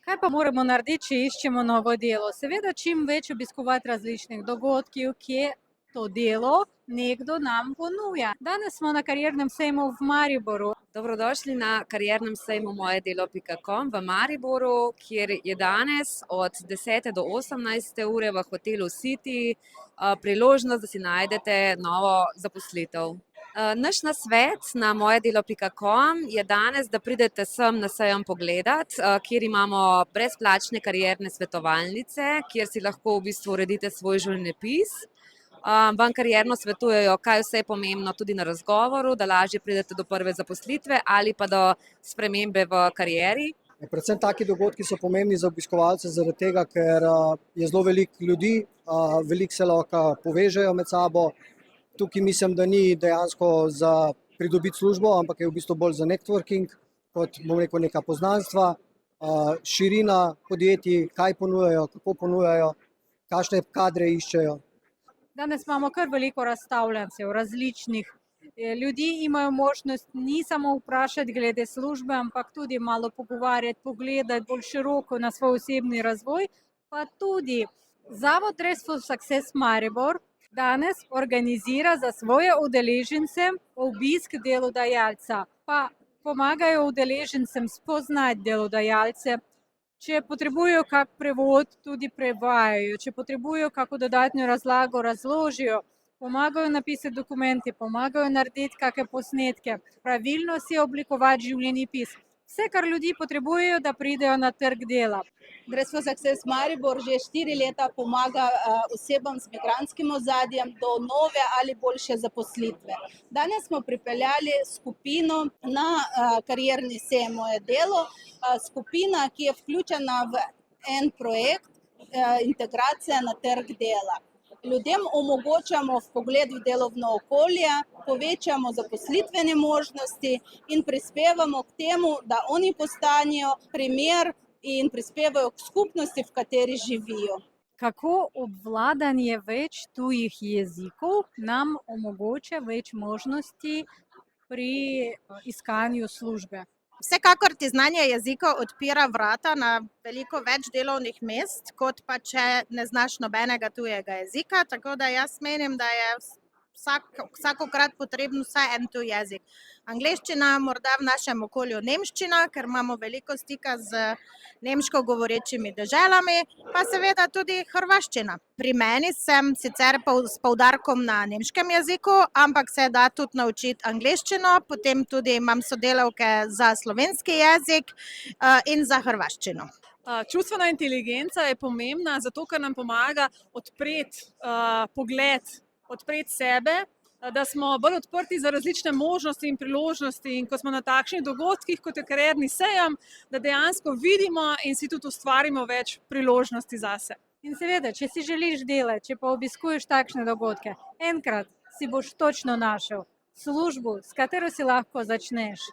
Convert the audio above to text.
Kaj pa moramo narediti, če iščemo novo delo? Seveda, čim več obiskovati različnih dogodkov, kje to delo nekdo nam ponuja. Danes smo na kariernem sejmu v Mariboru. Dobrodošli na kariernem sejmu mojedelo.com v Mariboru, kjer je danes od 10. do 18. ure v hotelu City priložnost, da si najdete novo zaposlitev. Naš nasvet na mojedelo.com je danes, da pridete sem na sejem pogledat, kjer imamo brezplačne karierne svetovalnice, kjer si lahko v bistvu uredite svoj življenjepis. Vam karierno svetujejo, kaj vse je pomembno tudi na razgovoru, da lažje pridete do prve zaposlitve ali pa do spremembe v karieri. Predvsem taki dogodki so pomembni za obiskovalce zaradi tega, ker je zelo veliko ljudi, veliko se lahko povežejo med sabo. Tukaj mislim, da ni dejansko za pridobiti službo, ampak je v bistvu bolj za networking, kot bom rekel neka poznanstva, širina podjetij, kaj ponujajo, kako ponujajo, kakšne kadre iščejo. Danes imamo kar veliko razstavljancev, različnih. Ljudi imajo možnost ni samo vprašati glede službe, ampak tudi malo pogovarjati, pogledati bolj široko na svoj osebni razvoj. Pa tudi Zavod Dress for Success Maribor danes organizira za svoje udeležence obisk delodajalca. Pa pomagajo udeležencem spoznati delodajalce. Če potrebujejo kak prevod, tudi prevajajo. Če potrebujejo kako dodatno razlago, razložijo. Pomagajo napisati dokumente, pomagajo narediti kakšne posnetke, pravilno si oblikovati življenjepis. Vse, kar ljudi potrebujejo, da pridejo na trg dela. Dress for Success Maribor že 4 leta pomaga osebam s migrantskim ozadjem do nove ali boljše zaposlitve. Danes smo pripeljali skupino na karierni sejem Moje delo, skupina, ki je vključena v en projekt integracija na trg dela. Ljudem omogočamo vpogled v delovno okolje, povečamo zaposlitvene možnosti in prispevamo k temu, da oni postanejo primer in prispevajo k skupnosti, v kateri živijo. Kako obvladanje več tujih jezikov nam omogoča več možnosti pri iskanju službe? Vsekakor ti znanje jezika odpira vrata na veliko več delovnih mest, kot pa če ne znaš nobenega tujega jezika, tako da jaz menim, da je vsakokrat potreben vsaj en tuj jezik. Angleščina, morda v našem okolju nemščina, ker imamo veliko stika z nemško govorečimi deželami, pa seveda tudi hrvaščina. Pri meni sem sicer s poudarkom na nemškem jeziku, ampak se da tudi naučiti angleščino, potem tudi imam sodelavke za slovenski jezik in za hrvaščino. Čustvena inteligenca je pomembna zato, ker nam pomaga odpreti pogled, odpreti sebe, da smo bolj odprti za različne možnosti in priložnosti, in ko smo na takšnih dogodkih, kot je karierni sejem, da dejansko vidimo in si tudi ustvarimo več priložnosti zase. In seveda, če si želiš delati, če pa obiskuješ takšne dogodke, enkrat si boš točno našel službo, s katero si lahko začneš.